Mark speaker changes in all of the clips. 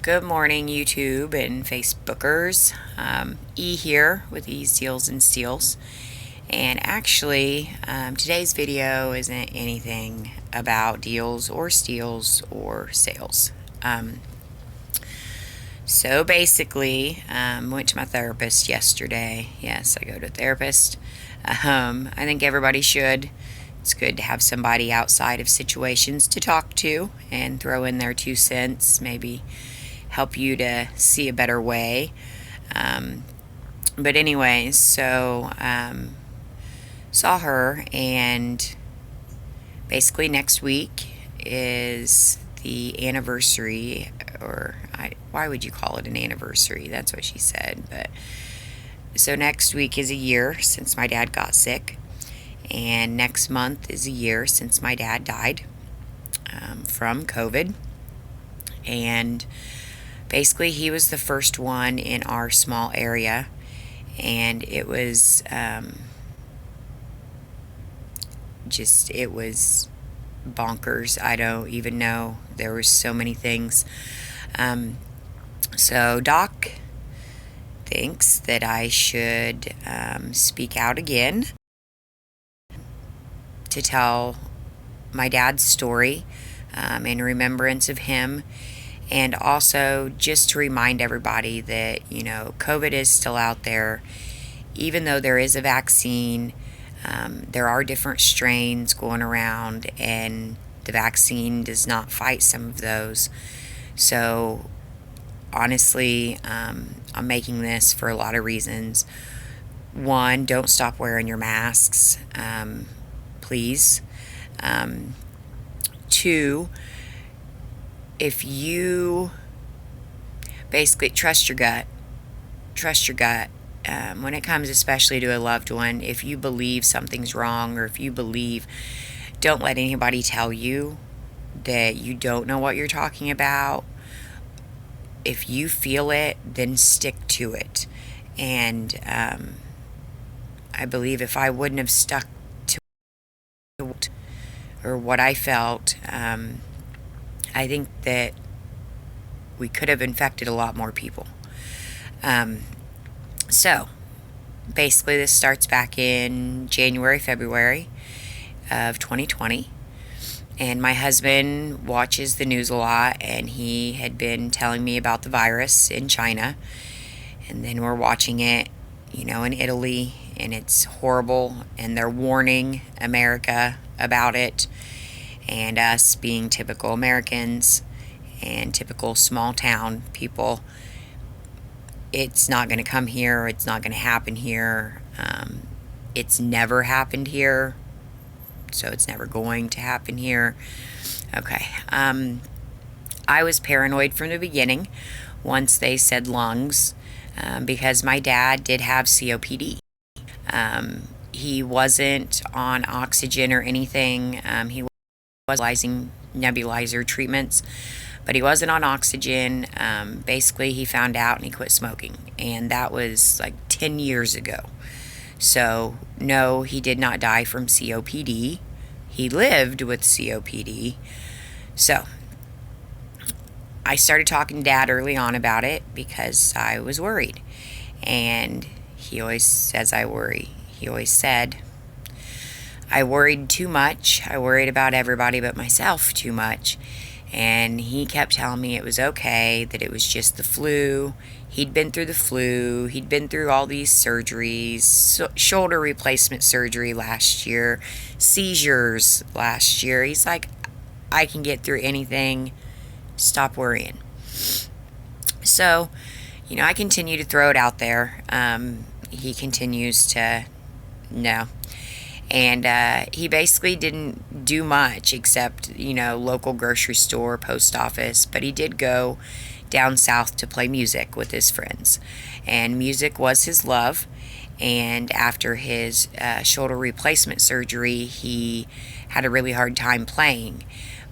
Speaker 1: Good morning, YouTube and Facebookers. E here with E's Deals and Steals. And actually, today's video isn't anything about deals or steals or sales. So basically, went to my therapist yesterday. Yes, I go to a therapist. I think everybody should. It's good to have somebody outside of situations to talk to and throw in their 2 cents, maybe help you to see a better way. But anyways, so saw her, and basically next week is the anniversary, or why would you call it an anniversary? That's what she said. But so next week is a year since my dad got sick, and next month is a year since my dad died from COVID. And basically, he was the first one in our small area, and it was it was bonkers. I don't even know. There were so many things. So Doc thinks that I should speak out again to tell my dad's story in remembrance of him. And also just to remind everybody that, COVID is still out there. Even though there is a vaccine, there are different strains going around, and the vaccine does not fight some of those. So honestly, I'm making this for a lot of reasons. One, don't stop wearing your masks, please. Two, if you basically trust your gut, when it comes especially to a loved one. If you believe something's wrong, or if you believe, don't let anybody tell you that you don't know what you're talking about. If you feel it, then stick to it. And I believe if I wouldn't have stuck to it, or what I felt, I think that we could have infected a lot more people. So basically, this starts back in January, February of 2020. And my husband watches the news a lot, and he had been telling me about the virus in China. And then we're watching it, in Italy, and it's horrible. And they're warning America about it. And us being typical Americans and typical small town people, it's not going to come here. It's not going to happen here. It's never happened here, so it's never going to happen here. Okay. I was paranoid from the beginning once they said lungs, because my dad did have COPD. He wasn't on oxygen or anything. He was utilizing nebulizer treatments, but he wasn't on oxygen. Basically, he found out and he quit smoking, and that was like 10 years ago. So no, he did not die from COPD. He lived with COPD. So I started talking to Dad early on about it because I was worried, and he always says I worry. He always said I worried too much. I worried about everybody but myself too much. And he kept telling me it was okay, that it was just the flu. He'd been through the flu. He'd been through all these surgeries, shoulder replacement surgery last year, seizures last year. He's like, I can get through anything. Stop worrying. So, I continue to throw it out there. He continues to, no. And he basically didn't do much except, local grocery store, post office. But he did go down south to play music with his friends. And music was his love. And after his shoulder replacement surgery, he had a really hard time playing.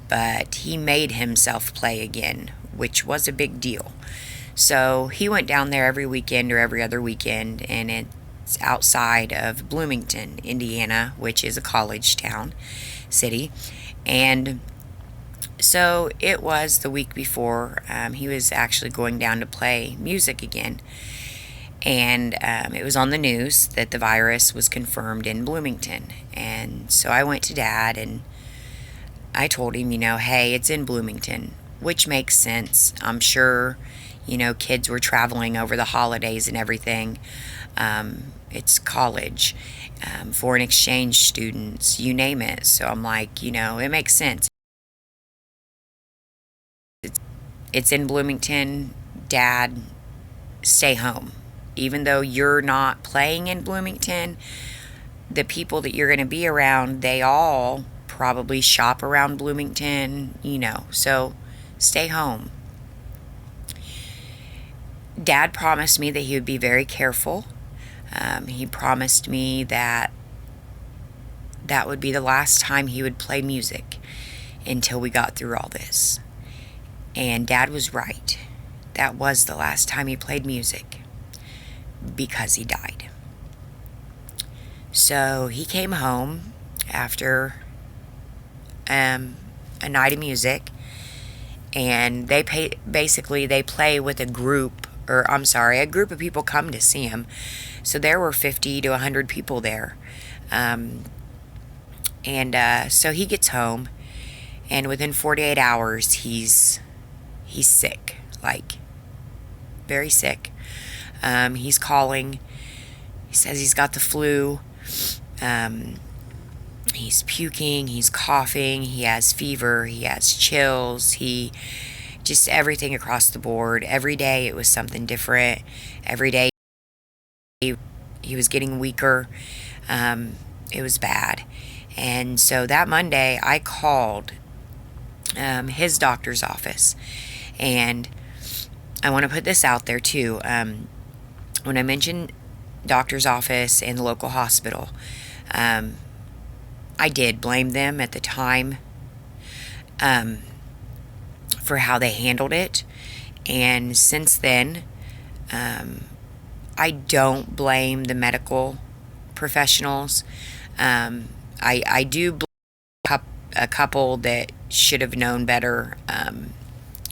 Speaker 1: But he made himself play again, which was a big deal. So he went down there every weekend or every other weekend, and it's outside of Bloomington, Indiana, which is a college town, city. And So it was the week before he was actually going down to play music again. And it was on the news that the virus was confirmed in Bloomington. And so I went to Dad and I told him, hey, it's in Bloomington, which makes sense. I'm sure, kids were traveling over the holidays and everything. It's college, foreign exchange students, you name it. So I'm like, it makes sense. It's in Bloomington. Dad, stay home. Even though you're not playing in Bloomington, the people that you're going to be around, they all probably shop around Bloomington, so stay home. Dad promised me that he would be very careful. He promised me that would be the last time he would play music until we got through all this. And Dad was right. That was the last time he played music because he died. So he came home after a night of music, and they play with a group of people come to see him. So there were 50 to 100 people there. So he gets home, and within 48 hours, he's sick, like very sick. He's calling. He says he's got the flu. He's puking, he's coughing, he has fever, he has chills, he just everything across the board. Every day it was something different. Every day he was getting weaker. It was bad. And so that Monday I called his doctor's office. And I want to put this out there too. When I mentioned doctor's office and the local hospital, I did blame them at the time for how they handled it. And since then, I don't blame the medical professionals. I do blame a couple that should have known better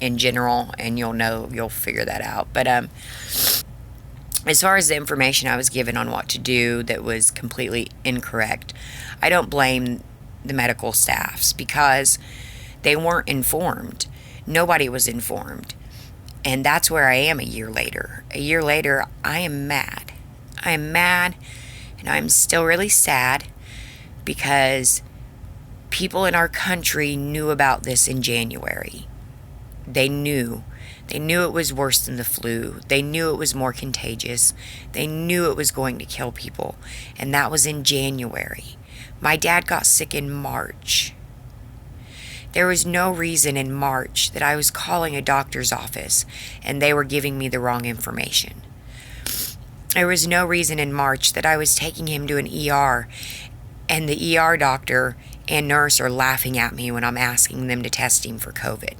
Speaker 1: in general, and you'll figure that out. But as far as the information I was given on what to do that was completely incorrect, I don't blame the medical staffs because they weren't informed. Nobody was informed. And that's where I am a year later. A year later, I am mad. I am mad, and I'm still really sad because people in our country knew about this in January. They knew. They knew it was worse than the flu. They knew it was more contagious. They knew it was going to kill people. And that was in January. My dad got sick in March. There was no reason in March that I was calling a doctor's office and they were giving me the wrong information. There was no reason in March that I was taking him to an ER and the ER doctor and nurse are laughing at me when I'm asking them to test him for COVID.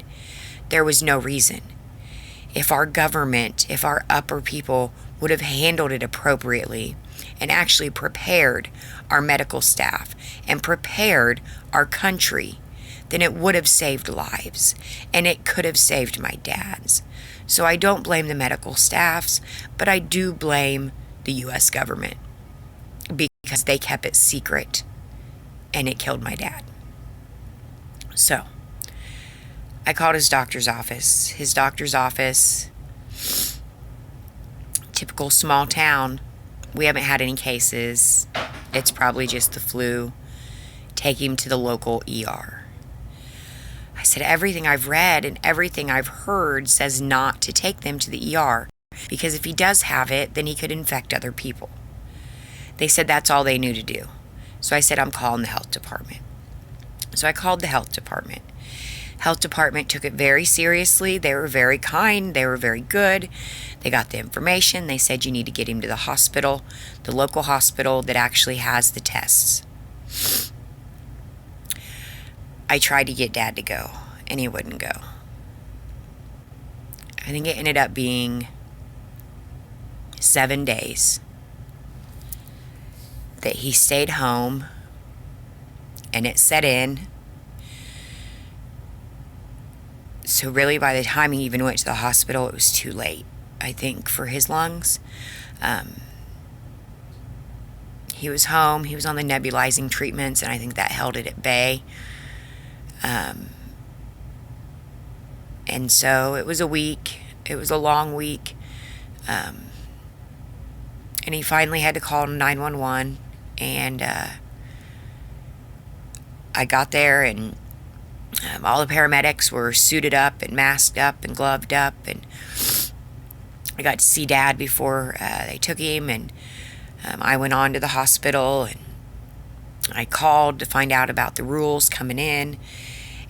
Speaker 1: There was no reason. If our government, if our upper people would have handled it appropriately and actually prepared our medical staff and prepared our country, then it would have saved lives, and it could have saved my dad's. So I don't blame the medical staffs, but I do blame the U.S. government because they kept it secret and it killed my dad. So I called his doctor's office. His doctor's office, typical small town. We haven't had any cases. It's probably just the flu. Take him to the local ER. I said, everything I've read and everything I've heard says not to take them to the ER because if he does have it, then he could infect other people. They said that's all they knew to do. So I said, I'm calling the health department. So I called the health department. Health department took it very seriously. They were very kind. They were very good. They got the information. They said you need to get him to the hospital, the local hospital that actually has the tests. I tried to get Dad to go, and he wouldn't go. I think it ended up being 7 days that he stayed home, and it set in. So really, by the time he even went to the hospital, it was too late, I think, for his lungs. He was home. He was on the nebulizing treatments, and I think that held it at bay. And so it was a week. It was a long week. And he finally had to call 911. And I got there, and all the paramedics were suited up and masked up and gloved up. And I got to see Dad before they took him. And I went on to the hospital, and I called to find out about the rules coming in.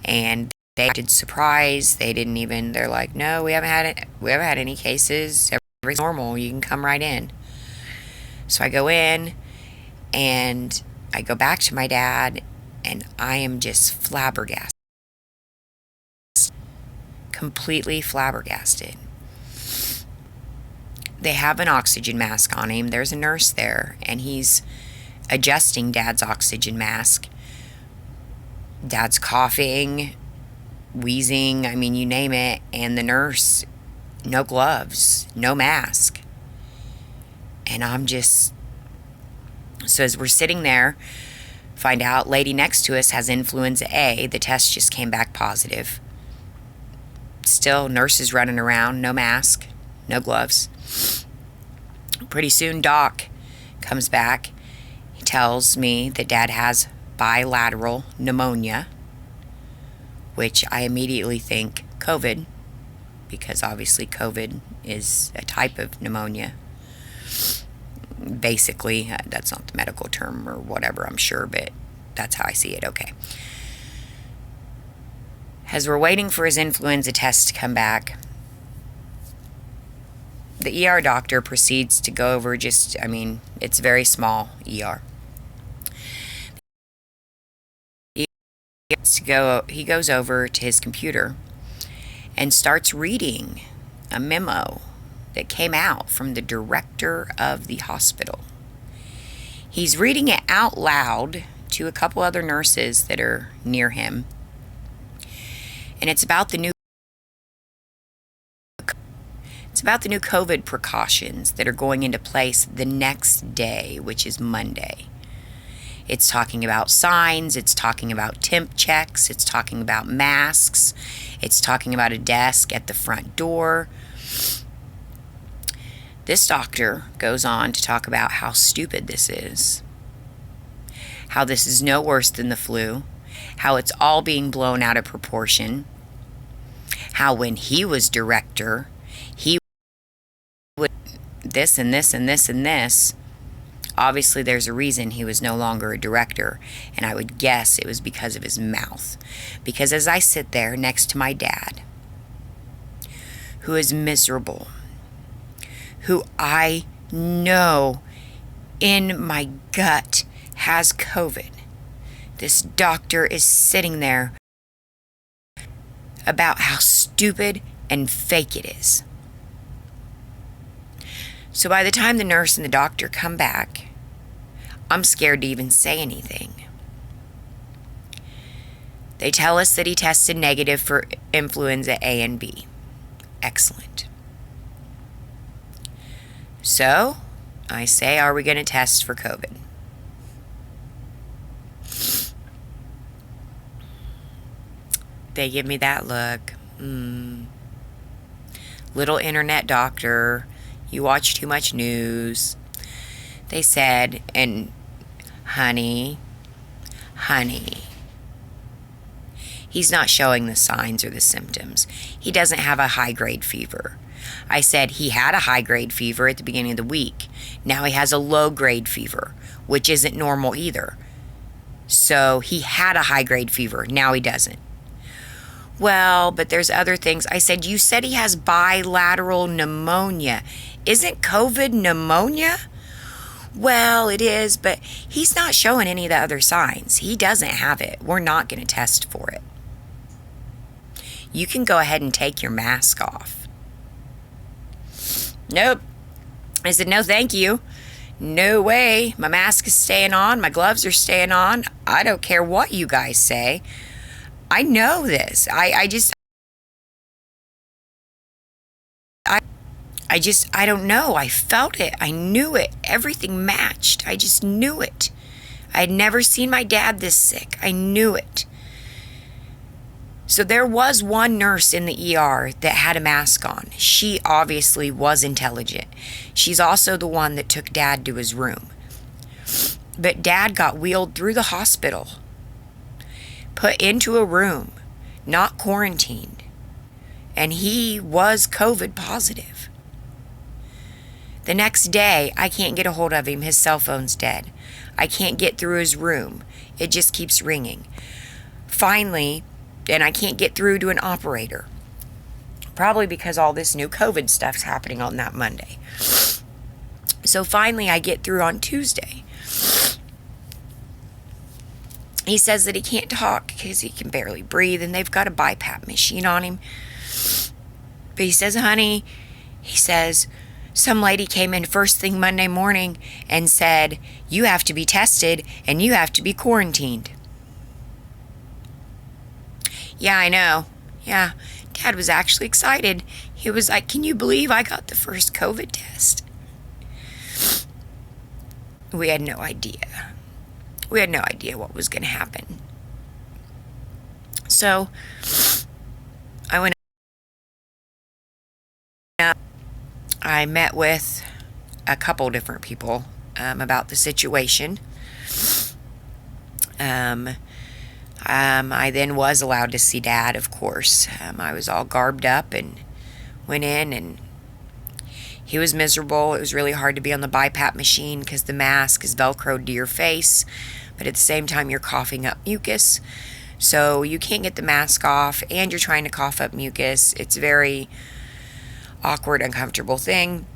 Speaker 1: And they acted surprised. They're like, no, we haven't had any cases. Everything's normal. You can come right in. So I go in, and I go back to my dad, and I am just flabbergasted. Completely flabbergasted. They have an oxygen mask on him. There's a nurse there, and he's adjusting Dad's oxygen mask. Dad's coughing, wheezing, I mean, you name it. And the nurse, no gloves, no mask. And I'm just... So as we're sitting there, find out lady next to us has influenza A. The test just came back positive. Still, nurses running around, no mask, no gloves. Pretty soon, Doc comes back. He tells me that Dad has bilateral pneumonia, which I immediately think COVID, because obviously COVID is a type of pneumonia. Basically, that's not the medical term or whatever, I'm sure, but that's how I see it. Okay. As we're waiting for his influenza test to come back, the ER doctor proceeds to go over it's very small ER. He goes over to his computer and starts reading a memo that came out from the director of the hospital. He's reading it out loud to a couple other nurses that are near him. And it's about the new COVID precautions that are going into place the next day, which is Monday. It's talking about signs, it's talking about temp checks, it's talking about masks, it's talking about a desk at the front door. This doctor goes on to talk about how stupid this is, how this is no worse than the flu, how it's all being blown out of proportion, how when he was director, he would this and this and this and this. Obviously, there's a reason he was no longer a director, and I would guess it was because of his mouth. Because as I sit there next to my dad, who is miserable, who I know in my gut has COVID, this doctor is sitting there about how stupid and fake it is. So by the time the nurse and the doctor come back, I'm scared to even say anything. They tell us that he tested negative for influenza A and B. Excellent. So, I say, are we going to test for COVID? They give me that look. Little internet doctor, you watch too much news. They said, and honey, he's not showing the signs or the symptoms. He doesn't have a high-grade fever. I said he had a high-grade fever at the beginning of the week. Now he has a low-grade fever, which isn't normal either. So he had a high-grade fever. Now he doesn't. Well, but there's other things. I said, you said he has bilateral pneumonia. Isn't COVID pneumonia? Well, it is, but he's not showing any of the other signs. He doesn't have it. We're not going to test for it. You can go ahead and take your mask off. Nope. I said, no, thank you. No way. My mask is staying on. My gloves are staying on. I don't care what you guys say. I know this. I just I don't know. I felt it. I knew it. Everything matched. I just knew it. I had never seen my dad this sick. I knew it. So there was one nurse in the ER that had a mask on. She obviously was intelligent. She's also the one that took Dad to his room. But Dad got wheeled through the hospital, put into a room, not quarantined, and he was COVID positive. The next day, I can't get a hold of him. His cell phone's dead. I can't get through his room. It just keeps ringing. Finally, and I can't get through to an operator. Probably because all this new COVID stuff's happening on that Monday. So finally, I get through on Tuesday. He says that he can't talk because he can barely breathe, and they've got a BiPAP machine on him. But he says, honey, he says, some lady came in first thing Monday morning and said, you have to be tested and you have to be quarantined. Yeah, I know. Yeah, Dad was actually excited. He was like, can you believe I got the first COVID test? We had no idea. We had no idea what was going to happen. So I went up. I met with a couple different people about the situation. I then was allowed to see Dad, of course. I was all garbed up and went in, and he was miserable. It was really hard to be on the BiPAP machine because the mask is Velcroed to your face, but at the same time you're coughing up mucus. So you can't get the mask off, and you're trying to cough up mucus. It's a very awkward, uncomfortable thing.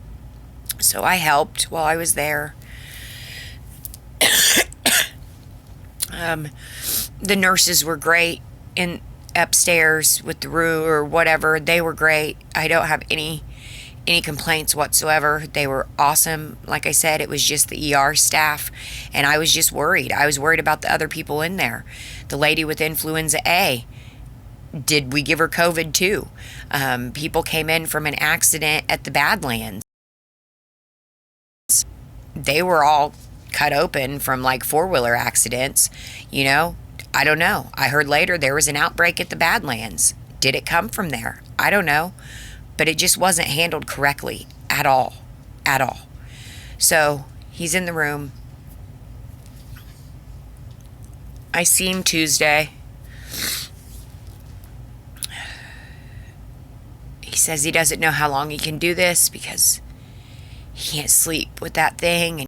Speaker 1: So I helped while I was there. The nurses were great in upstairs with the room or whatever. They were great. I don't have any complaints whatsoever. They were awesome. Like I said, it was just the ER staff, and I was just worried. I was worried about the other people in there. The lady with influenza A, did we give her COVID too? People came in from an accident at the Badlands. They were all cut open from like four-wheeler accidents, you know. I don't know. I heard later there was an outbreak at the Badlands. Did it come from there? I don't know. But it just wasn't handled correctly at all. At all. So he's in the room. I see him Tuesday. He says he doesn't know how long he can do this because he can't sleep with that thing,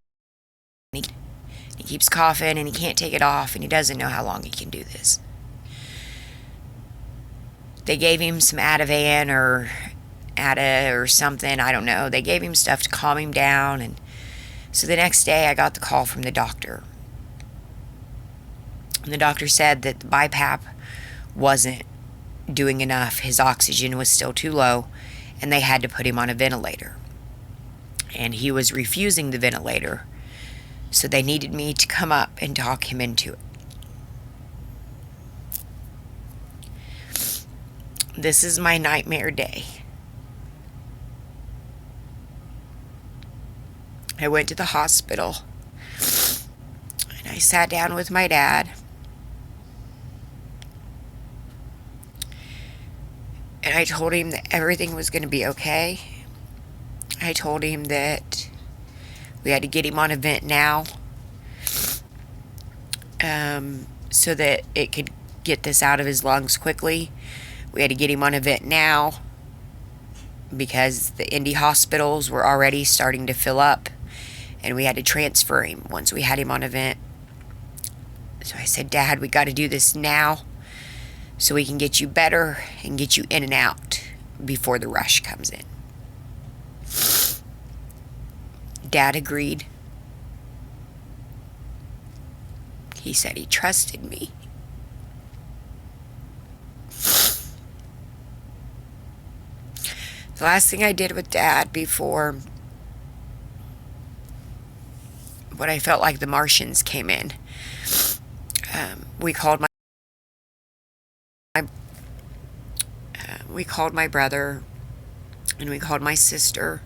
Speaker 1: and he keeps coughing and he can't take it off, and he doesn't know how long he can do this. They gave him some Ativan or Ada or something, I don't know. They gave him stuff to calm him down, and so the next day I got the call from the doctor. And the doctor said that the BiPAP wasn't doing enough. His oxygen was still too low, and they had to put him on a ventilator. And he was refusing the ventilator, so they needed me to come up and talk him into it. This is my nightmare day. I went to the hospital, and I sat down with my dad. And I told him that everything was going to be okay. I told him that we had to get him on a vent now, so that it could get this out of his lungs quickly. We had to get him on a vent now because the Indy hospitals were already starting to fill up, and we had to transfer him once we had him on a vent. So I said, Dad, we got to do this now so we can get you better and get you in and out before the rush comes in. Dad agreed. He said he trusted me. The last thing I did with Dad before what I felt like the Martians came in, we called my brother, And we called my sister,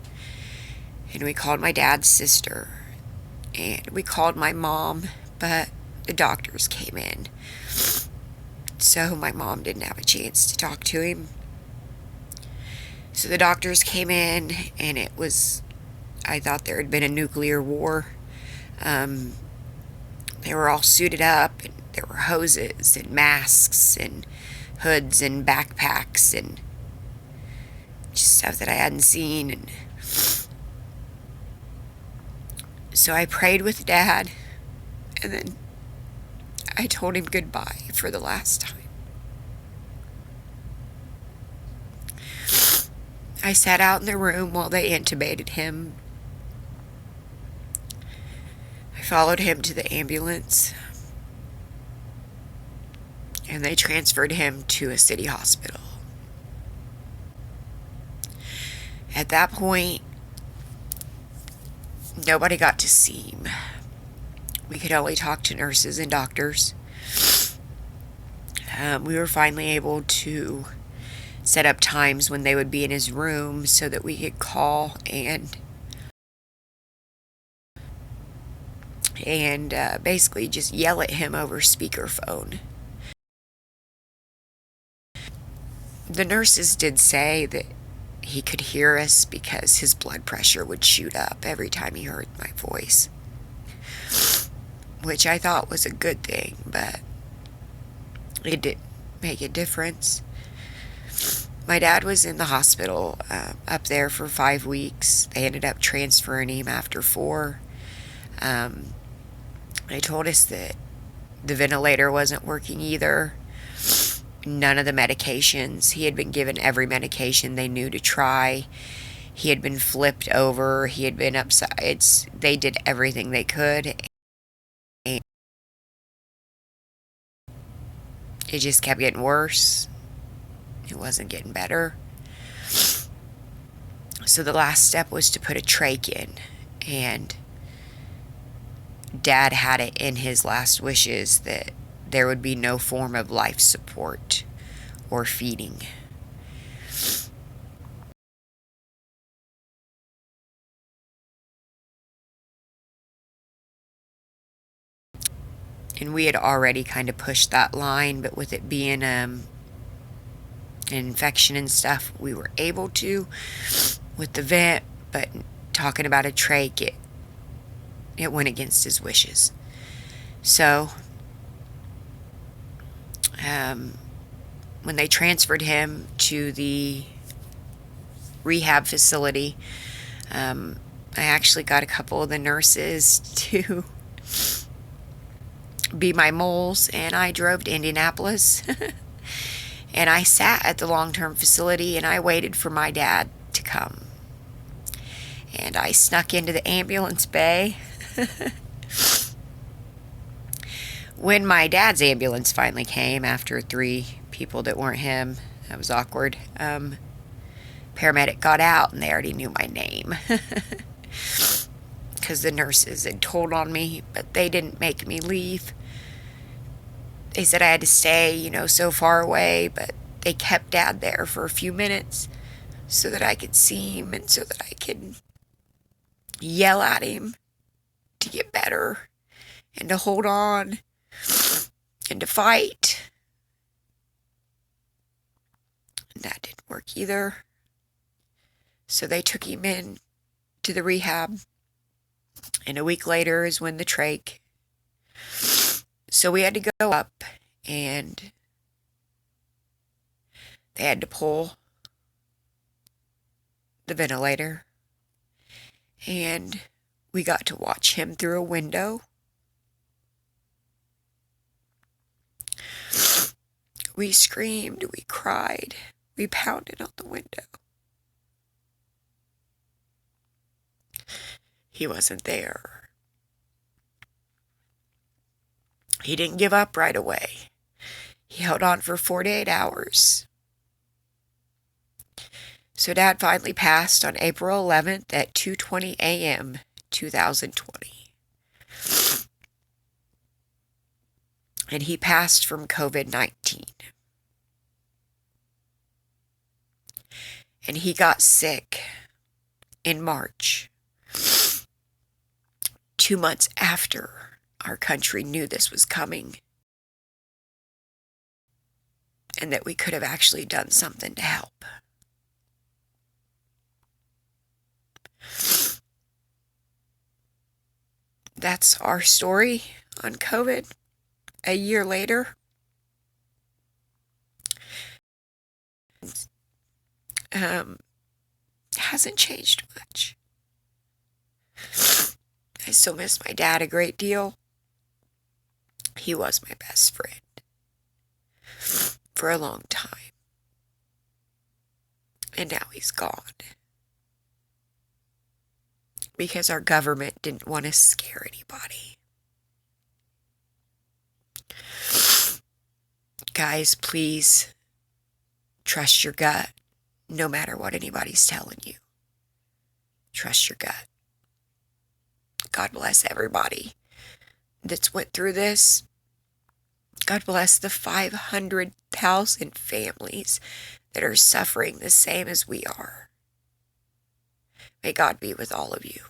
Speaker 1: and we called my dad's sister, and we called my mom, but the doctors came in. So my mom didn't have a chance to talk to him. So the doctors came in, and I thought there had been a nuclear war. They were all suited up, and there were hoses and masks and hoods and backpacks and just stuff that I hadn't seen. And so I prayed with Dad, and then I told him goodbye for the last time. I sat out in the room while they intubated him. I followed him to the ambulance, and they transferred him to a city hospital. At that point, nobody got to see him. We could only talk to nurses and doctors. We were finally able to set up times when they would be in his room so that we could call and basically just yell at him over speakerphone. The nurses did say that he could hear us because his blood pressure would shoot up every time he heard my voice, which I thought was a good thing, but it didn't make a difference. My dad was in the hospital up there for 5 weeks. They ended up transferring him after 4. They told us that the ventilator wasn't working either. None of the medications. He had been given every medication they knew to try. He had been flipped over. He had been upside. They did everything they could. And it just kept getting worse. It wasn't getting better. So the last step was to put a trach in. And Dad had it in his last wishes that there would be no form of life support or feeding. And we had already kind of pushed that line, but with it being an infection and stuff, we were able to with the vent, but talking about a trach, it went against his wishes. So when they transferred him to the rehab facility, I actually got a couple of the nurses to be my moles, and I drove to Indianapolis. And I sat at the long-term facility, and I waited for my dad to come. And I snuck into the ambulance bay. When my dad's ambulance finally came, after 3 people that weren't him, that was awkward. Paramedic got out, and they already knew my name. Because the nurses had told on me, but they didn't make me leave. They said I had to stay, so far away, but they kept Dad there for a few minutes so that I could see him and so that I could yell at him to get better and to hold on and to fight. And that didn't work either. So they took him in to the rehab, and a week later is when the trach. So we had to go up, and they had to pull the ventilator, and we got to watch him through a window. We screamed, we cried, we pounded on the window. He wasn't there. He didn't give up right away. He held on for 48 hours. So Dad finally passed on April 11th at 2:20 a.m., 2020. And he passed from COVID-19.
Speaker 2: And he got sick in March, 2 months after our country knew this was coming and that we could have actually done something to help. That's our story on COVID a year later. Hasn't changed much. I still miss my dad a great deal. He was my best friend for a long time. And now he's gone. Because our government didn't want to scare anybody. Guys, please trust your gut, no matter what anybody's telling you. Trust your gut. God bless everybody that's went through this. God bless the 500,000 families that are suffering the same as we are. May God be with all of you.